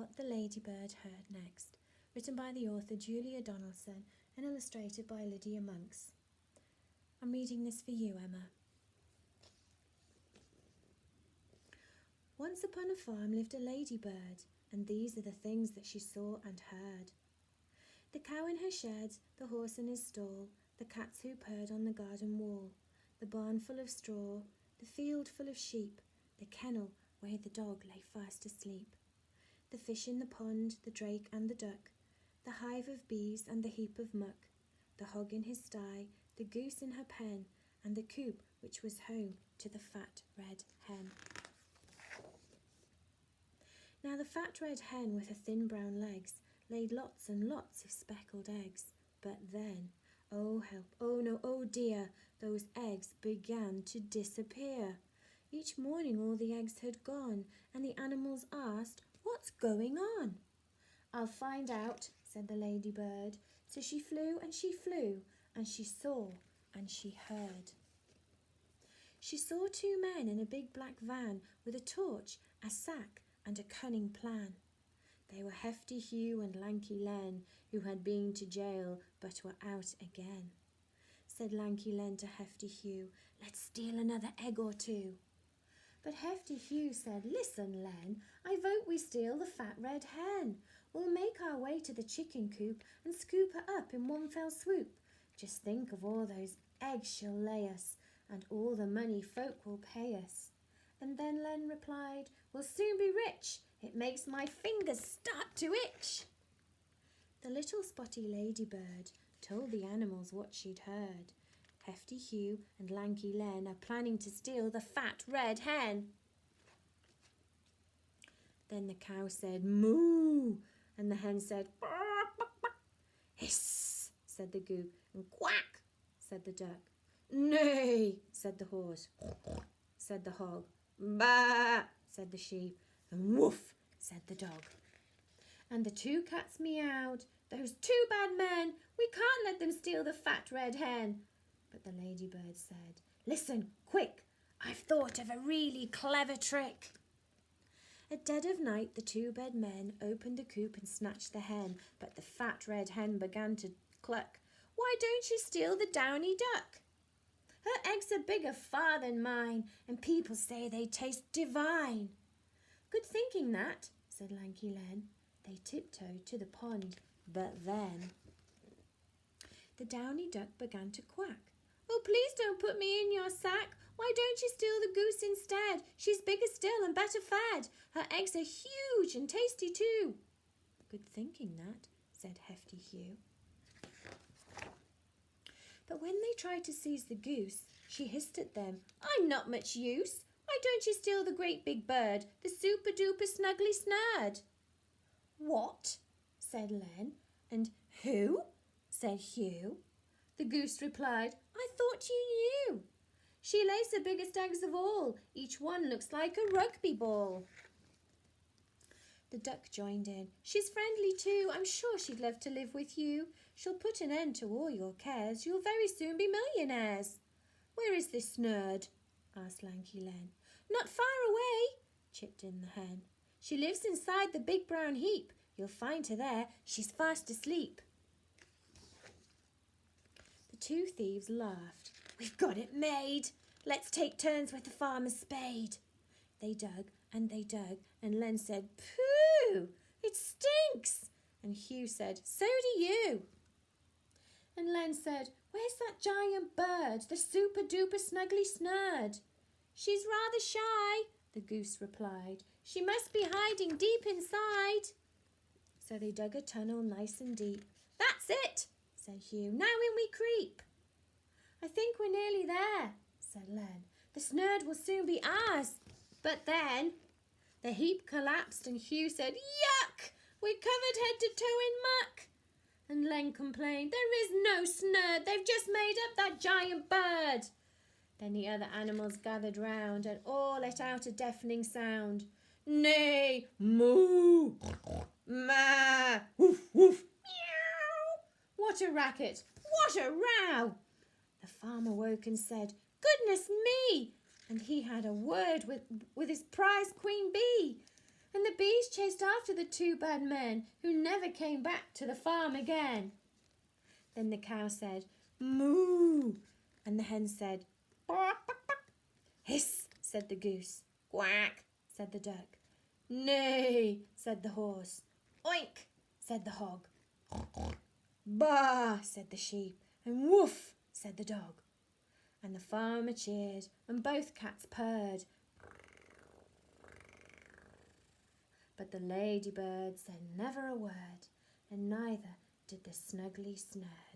What the Ladybird Heard Next, written by the author Julia Donaldson and illustrated by Lydia Monks. I'm reading this for you, Emma. Once upon a farm lived a ladybird, and these are the things that she saw and heard. The cow in her shed, the horse in his stall, the cats who purred on the garden wall, the barn full of straw, the field full of sheep, the kennel where the dog lay fast asleep, the fish in the pond, the drake and the duck, the hive of bees and the heap of muck, the hog in his sty, the goose in her pen, and the coop which was home to the fat red hen. Now the fat red hen with her thin brown legs laid lots and lots of speckled eggs, but then, oh help, oh no, oh dear, those eggs began to disappear. Each morning all the eggs had gone, and the animals asked, "What's going on?" "I'll find out," said the ladybird. So she flew, and she flew, and she saw, and she heard. She saw two men in a big black van with a torch, a sack, and a cunning plan. They were Hefty Hugh and Lanky Len, who had been to jail but were out again. Said Lanky Len to Hefty Hugh, "Let's steal another egg or two." But Hefty Hugh said, "Listen, Len, I vote we steal the fat red hen. We'll make our way to the chicken coop and scoop her up in one fell swoop. Just think of all those eggs she'll lay us, and all the money folk will pay us." And then Len replied, "We'll soon be rich. It makes my fingers start to itch." The little spotty ladybird told the animals what she'd heard. Hefty Hugh and Lanky Len are planning to steal the fat red hen. Then the cow said, "Moo!" and the hen said, "Bark, bark, bark." "Hiss!" said the goose, and "Quack!" said the duck. "Neigh!" said the horse. Said the hog. "Baa!" said the sheep, and "Woof!" said the dog. And the two cats meowed, "Those two bad men, we can't let them steal the fat red hen." But the ladybird said, "Listen, quick, I've thought of a really clever trick." At dead of night the two bad men opened the coop and snatched the hen, but the fat red hen began to cluck. "Why don't you steal the downy duck? Her eggs are bigger far than mine, and people say they taste divine." "Good thinking that," said Lanky Len. They tiptoed to the pond, but then the downy duck began to quack. "Oh, please don't put me in your sack. Why don't you steal the goose instead? She's bigger still and better fed. Her eggs are huge and tasty too." "Good thinking that," said Hefty Hugh. But when they tried to seize the goose, she hissed at them, "I'm not much use. Why don't you steal the great big bird, the super-duper snuggly snurd?" "What?" said Len. And "Who?" said Hugh. The goose replied, "I thought you knew. She lays the biggest eggs of all. Each one looks like a rugby ball." The duck joined in. "She's friendly too. I'm sure she'd love to live with you. She'll put an end to all your cares. You'll very soon be millionaires." "Where is this snurd?" asked Lanky Len. "Not far away," chipped in the hen. "She lives inside the big brown heap. You'll find her there. She's fast asleep." The two thieves laughed. "We've got it made. Let's take turns with the farmer's spade." They dug, and Len said, "Pooh, it stinks." And Hugh said, "So do you." And Len said, "Where's that giant bird, the super-duper snuggly snurd?" "She's rather shy," the goose replied. "She must be hiding deep inside." So they dug a tunnel nice and deep. "That's it," said Hugh. "Now in we creep." "I think we're nearly there," said Len. "The snurd will soon be ours." But then the heap collapsed and Hugh said, "Yuck! We're covered head to toe in muck." And Len complained, "There is no snurd. They've just made up that giant bird." Then the other animals gathered round and all let out a deafening sound. "Neigh, moo, ma, woof, woof, meow." What a racket! What a row! The farmer woke and said, "Goodness me!" And he had a word with his prize queen bee. and the bees chased after the two bad men, who never came back to the farm again. Then the cow said, "Moo," and the hen said, "Quack, quack, quack." "Hiss," said the goose. "Quack," said the duck. "Neigh," said the horse. "Oink," said the hog. "Baa," said the sheep, and "Woof," said the dog. And the farmer cheered, and both cats purred. But the ladybird said never a word, and neither did the snuggly snurd.